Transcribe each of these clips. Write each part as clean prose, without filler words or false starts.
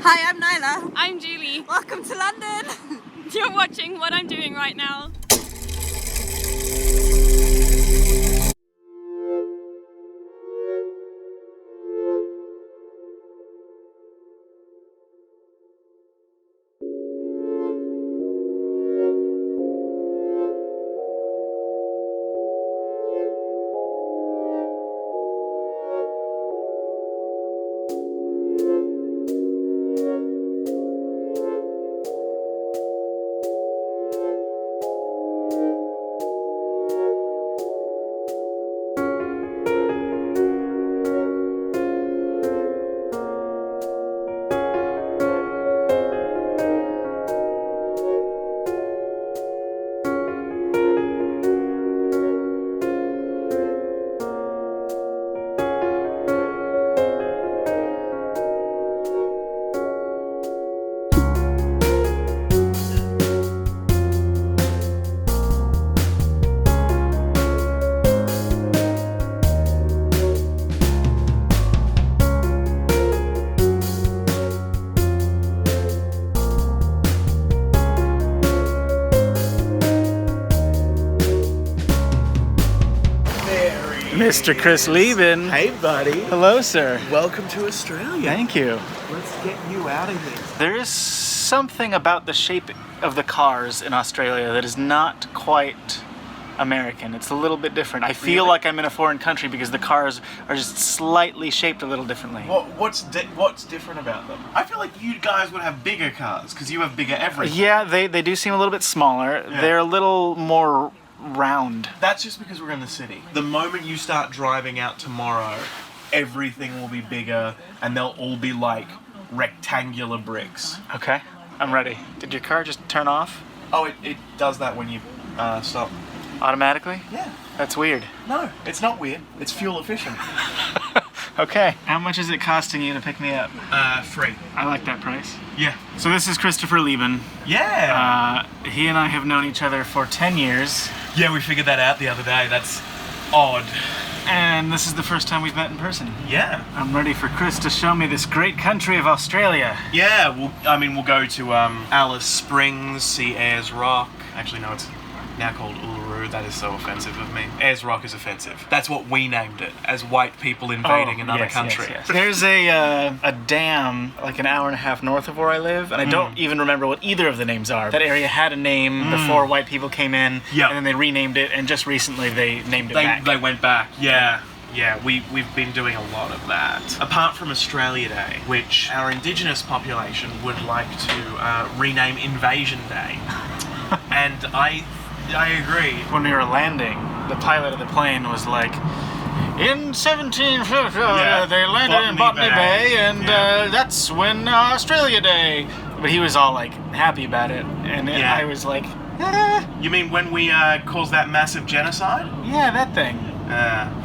Hi, I'm Nylah. I'm Julie. Welcome to London. You're watching what I'm doing right now. Mr. Chris Lieben. Hey, buddy. Hello, sir. Welcome to Australia. Thank you. Let's get you out of here. There is something about the shape of the cars in Australia that is not quite American. It's a little bit different. I feel like I'm in a foreign country because the cars are just slightly shaped a little differently. What's different about them? I feel like you guys would have bigger cars because you have bigger everything. Yeah, they do seem a little bit smaller. Yeah. They're a little more round. That's just because we're in the city. The moment you start driving out tomorrow, everything will be bigger and they'll all be like rectangular bricks. Okay, I'm ready. Did your car just turn off? Oh, it does that when you stop. Automatically? Yeah. That's weird. No, it's not weird. It's fuel efficient. Okay. How much is it costing you to pick me up? Free. I like that price. Yeah. So this is Christopher Lieben. Yeah. He and I have known each other for 10 years. Yeah, we figured that out the other day. That's odd. And this is the first time we've met in person. Yeah. I'm ready for Chris to show me this great country of Australia. Yeah, we'll go to Alice Springs, see Ayers Rock. Actually, no, it's now called Uluru. That is so offensive of me. Ayers Rock is offensive. That's what we named it, as white people invading another country. Yes. There's a dam like an hour and a half north of where I live, and I don't even remember what either of the names are. That area had a name before white people came in, Yep. and then they renamed it, and just recently they named it back. They went back, yeah. Yeah, we've been doing a lot of that. Apart from Australia Day, which our Indigenous population would like to rename Invasion Day. And I agree. When we were landing, the pilot of the plane was like, in 1750, they landed in Botany Bay, and that's when Australia Day. But he was all like happy about it, and I was like, You mean when we caused that massive genocide? yeah, that thing.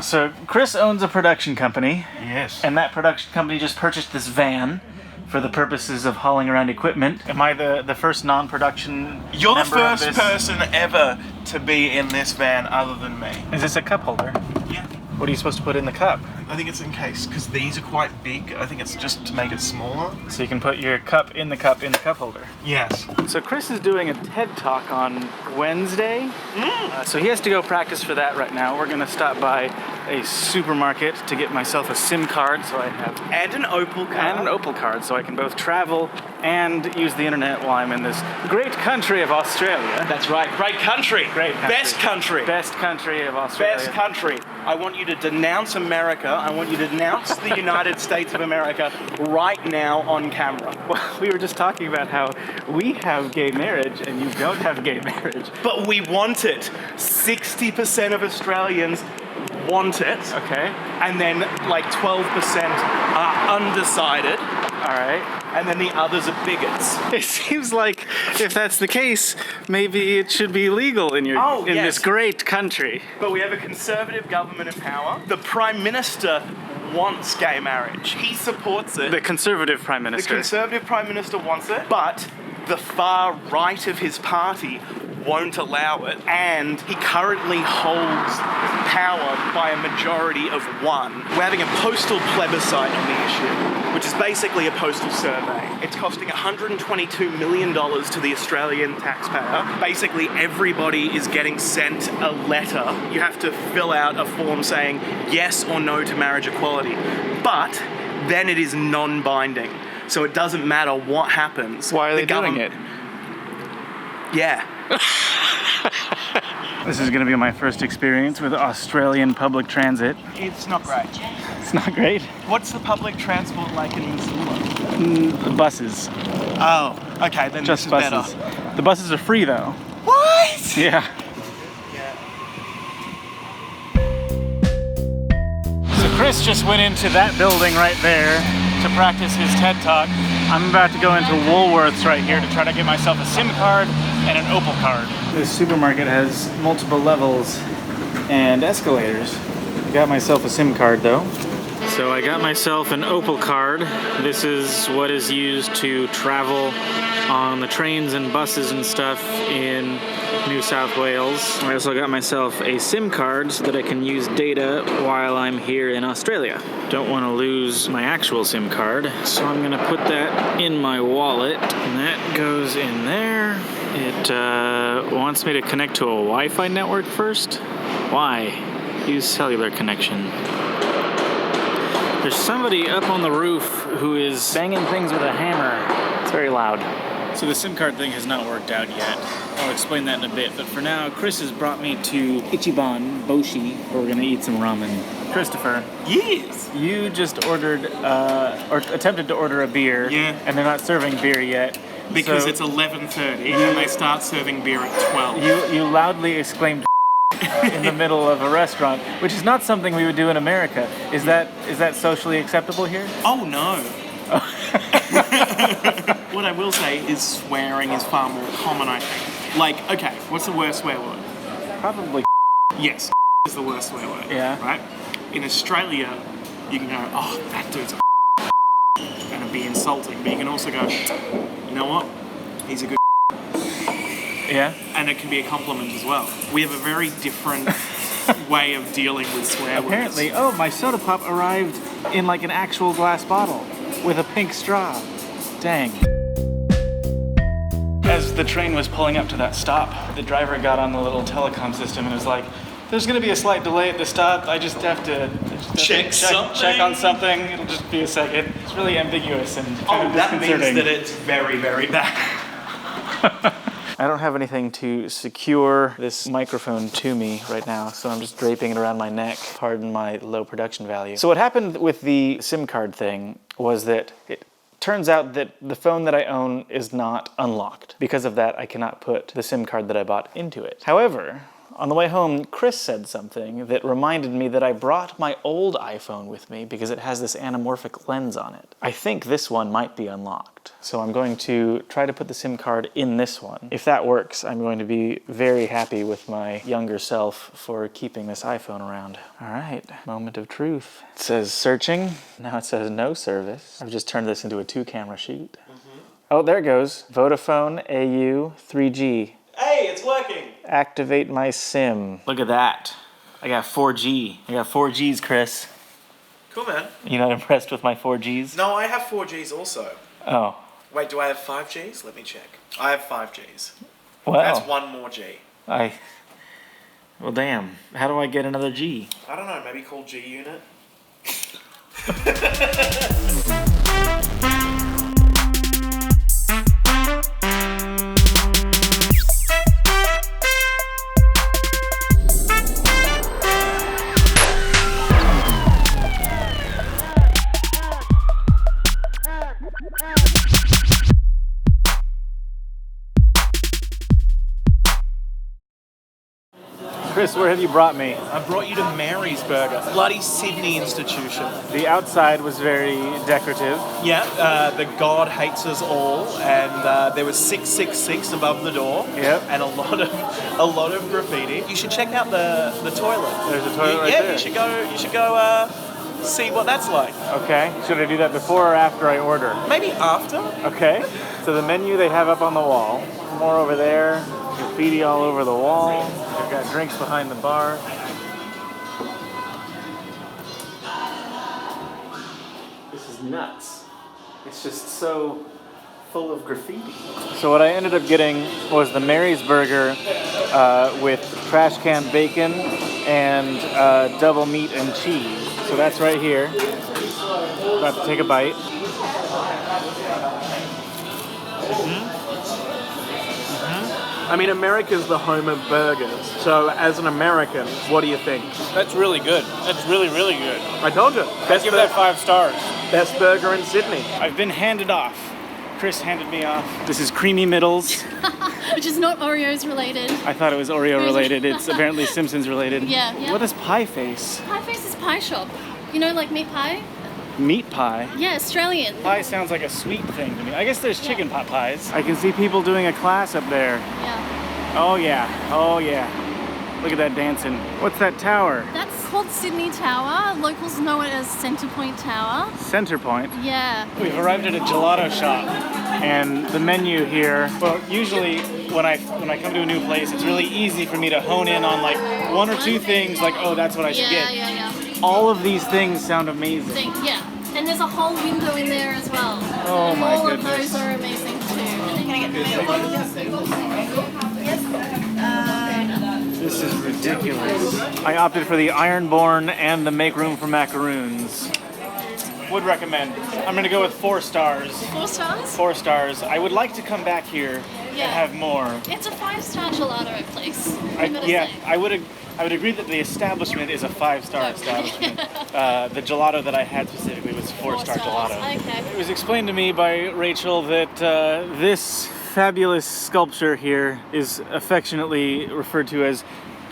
So Chris owns a production company, Yes. and that production company just purchased this van for the purposes of hauling around equipment. Am I the first non-production You're the member of first this? person ever to be in this van other than me. Is this a cup holder? Yeah. What are you supposed to put in the cup? I think it's in case, because these are quite big. I think it's just to make it smaller. So you can put your cup in the cup holder. Yes. So Chris is doing a TED Talk on Wednesday. So he has to go practice for that right now. We're going to stop by a supermarket to get myself a SIM card so I have And an Opal card. so I can both travel and use the internet while I'm in this great country of Australia. That's right. Great country. Great country. Best country. Best country of Australia. Best country. I want you to denounce America. I want you to denounce the United States of America right now on camera. Well, we were just talking about how we have gay marriage and you don't have gay marriage. But we want it. 60% of Australians want it. Okay. And then like 12% are undecided. All right. And then the others are bigots. It seems like if that's the case, maybe it should be legal in this great country. But we have a conservative government in power. The Prime Minister wants gay marriage. He supports it. The conservative prime minister. The Conservative Prime Minister wants it, but the far right of his party won't allow it, and he currently holds power by a majority of one. We're having a postal plebiscite on the issue, which is basically a postal survey. It's costing $122 million to the Australian taxpayer. Basically, everybody is getting sent a letter. You have to fill out a form saying yes or no to marriage equality. But then it is non-binding. So it doesn't matter what happens. Why are they doing it? Yeah. This is going to be my first experience with Australian public transit. It's not great. It's not great? What's the public transport like in Missoula? Buses. Oh, okay, then Just this is buses. better. The buses are free though. What? Yeah. So Chris just went into that building right there to practice his TED Talk. I'm about to go into Woolworths right here to try to get myself a SIM card and an Opal card. This supermarket has multiple levels and escalators. I got myself a SIM card though. So I got myself an Opal card. This is what is used to travel on the trains and buses and stuff in New South Wales. I also got myself a SIM card so that I can use data while I'm here in Australia. Don't want to lose my actual SIM card, so I'm gonna put that in my wallet, and that goes in there. It wants me to connect to a Wi-Fi network first. Why? Use cellular connection. There's somebody up on the roof who is banging things with a hammer. It's very loud. So the SIM card thing has not worked out yet. I'll explain that in a bit, but for now, Chris has brought me to Ichiban Boshi, where we're gonna eat some ramen. Christopher. Yes. You just ordered, or attempted to order a beer. Yeah. And they're not serving beer yet. Because So it's 11:30 and they start serving beer at 12. You loudly exclaimed in the middle of a restaurant, which is not something we would do in America. Is that socially acceptable here? Oh no. What I will say is swearing is far more common, I think. Like, okay, what's the worst swear word? Probably. Yes, is the worst swear word. Yeah. Right? In Australia, you can go, oh, that dude's a and it'd be insulting, but you can also go, you know what? He's a good Yeah. and it can be a compliment as well. We have a very different way of dealing with swear Apparently, words. oh, my soda pop arrived in like an actual glass bottle with a pink straw. Dang. As the train was pulling up to that stop, the driver got on the little telecom system and was like, there's going to be a slight delay at the stop. I just have to check on something. It'll just be a second. It's really ambiguous and kind of that means disconcerting. that it's very, very bad. I don't have anything to secure this microphone to me right now, so I'm just draping it around my neck. Pardon my low production value. So what happened with the SIM card thing was that it turns out that the phone that I own is not unlocked. Because of that, I cannot put the SIM card that I bought into it. However, on the way home, Chris said something that reminded me that I brought my old iPhone with me because it has this anamorphic lens on it. I think this one might be unlocked. So I'm going to try to put the SIM card in this one. If that works, I'm going to be very happy with my younger self for keeping this iPhone around. All right, moment of truth. It says searching. Now it says no service. I've just turned this into a 2-camera shoot. Oh, there it goes. Vodafone AU 3G. Hey, it's working. Activate my SIM. Look at that. I got 4G. I got 4Gs, Chris. Cool, man. You not impressed with my 4Gs? No, I have 4Gs also. Oh. Wait, do I have 5Gs? Let me check. I have 5Gs. Well. That's one more G. Well, damn. How do I get another G? I don't know, maybe call G Unit? Chris, where have you brought me? I brought you to Mary's Burger, bloody Sydney institution. The outside was very decorative. Yeah, the God hates us all, and there was 666 above the door. Yep. And a lot of graffiti. You should check out the toilet. There's a toilet right yeah, there. you should go see what that's like. Okay. Should I do that before or after I order? Maybe after. Okay. So the menu they have up on the wall. More over there. Graffiti all over the wall. They've got drinks behind the bar. This is nuts. It's just so full of graffiti. So what I ended up getting was the Mary's Burger with trash can bacon and double meat and cheese. So that's right here. About to take a bite. I mean, America's the home of burgers. So, as an American, what do you think? That's really good. That's really, really good. I told you. Let's give that 5 stars. Best burger in Sydney. I've been handed off. Chris handed me off. This is Creamy Middles. Which is not Oreos related. I thought it was Oreo related. It's apparently Simpsons related. Yeah. What is Pie Face? Pie Face is pie shop. You know, like meat pie? Meat pie? Yeah, Australian. Pie sounds like a sweet thing to me. I guess there's chicken pot pies. I can see people doing a class up there. Yeah. Oh yeah. Oh yeah. Look at that dancing. What's that tower? That's called Sydney Tower. Locals know it as Centrepoint Tower. Centrepoint? Yeah. We've arrived at a gelato shop, and the menu here, well, usually when I come to a new place, it's really easy for me to hone in on like 1 or 2 things, like, oh, that's what I should get. Yeah. All of these things sound amazing. Yeah. And there's a whole window in there as well. Oh and my all goodness. of those are amazing too. Can I get This is ridiculous. I opted for the Ironborn and the Make Room for Macaroons. Would recommend. I'm gonna go with 4 stars. 4 stars? 4 stars. I would like to come back here and have more. It's a 5-star gelato place. I would agree that the establishment is a 5-star establishment. The gelato that I had specifically was 4-star gelato. Okay. It was explained to me by Rachel that this fabulous sculpture here is affectionately referred to as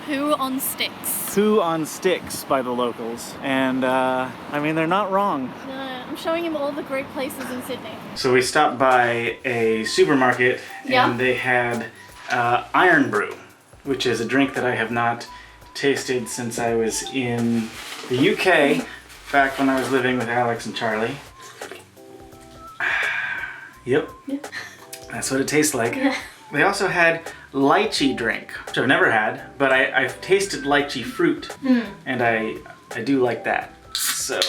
Poo On Sticks. Poo On Sticks by the locals. And I mean, they're not wrong. No, I'm showing him all the great places in Sydney. So we stopped by a supermarket and they had Iron Brew, which is a drink that I have not tasted since I was in the UK, back when I was living with Alex and Charlie. Yep. That's what it tastes like. They also had lychee drink, which I've never had, but I've tasted lychee fruit, and I do like that. So,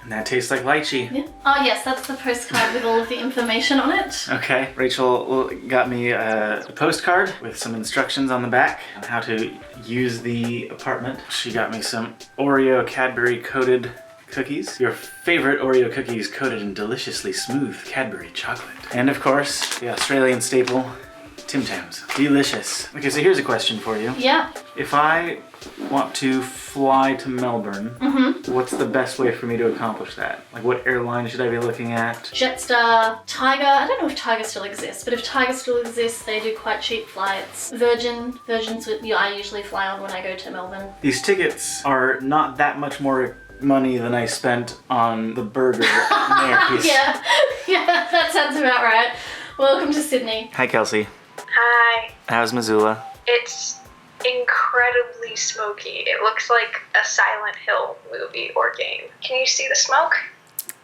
and that tastes like lychee. Yeah. Oh yes, that's the postcard with all of the information on it. Okay, Rachel got me a postcard with some instructions on the back on how to use the apartment. She got me some Oreo Cadbury coated cookies. Your favorite Oreo cookies coated in deliciously smooth Cadbury chocolate. And of course, the Australian staple, Tim Tams. Delicious. Okay, so here's a question for you. Yeah. If I want to fly to Melbourne, what's the best way for me to accomplish that? Like, what airline should I be looking at? Jetstar, Tiger. I don't know if Tiger still exists, but if Tiger still exists, they do quite cheap flights. Virgin's what I usually fly on when I go to Melbourne. These tickets are not that much more money than I spent on the burger Mary's. Yeah, that sounds about right. Welcome to Sydney. Hi, Kelsey. Hi. How's Missoula? It's incredibly smoky. It looks like a Silent Hill movie or game. Can you see the smoke?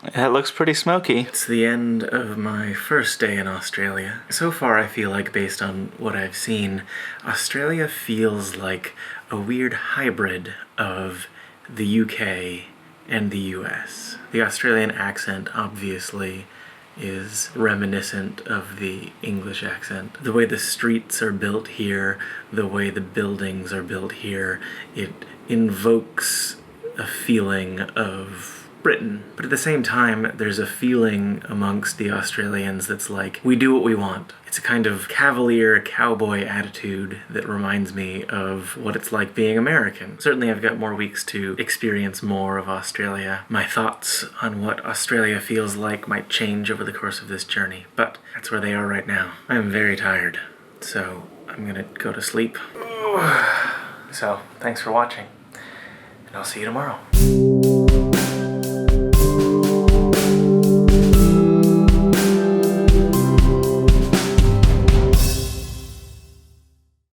It looks pretty smoky. It's the end of my first day in Australia. So far, I feel like, based on what I've seen, Australia feels like a weird hybrid of the UK and the US. The Australian accent, obviously, is reminiscent of the English accent. The way the streets are built here, the way the buildings are built here, it invokes a feeling of Britain. But at the same time, there's a feeling amongst the Australians that's like, we do what we want. It's a kind of cavalier cowboy attitude that reminds me of what it's like being American. Certainly I've got more weeks to experience more of Australia. My thoughts on what Australia feels like might change over the course of this journey, but that's where they are right now. I'm very tired, so I'm gonna go to sleep. So, thanks for watching, and I'll see you tomorrow.